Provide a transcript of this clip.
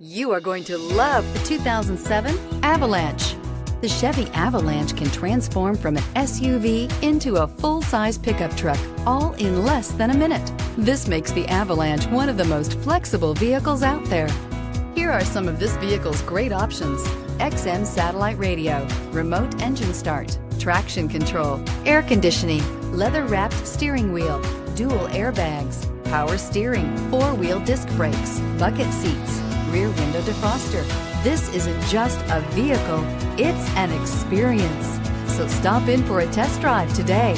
You are going to love the 2007 Avalanche. The Chevy Avalanche can transform from an SUV into a full-size pickup truck, all in less than a minute. This makes the Avalanche one of the most flexible vehicles out there. Here are some of this vehicle's great options: XM satellite radio, remote engine start, traction control, air conditioning, leather-wrapped steering wheel, dual airbags, power steering, four-wheel disc brakes, bucket seats, rear window defroster. This isn't just a vehicle, it's an experience. So stop in for a test drive today.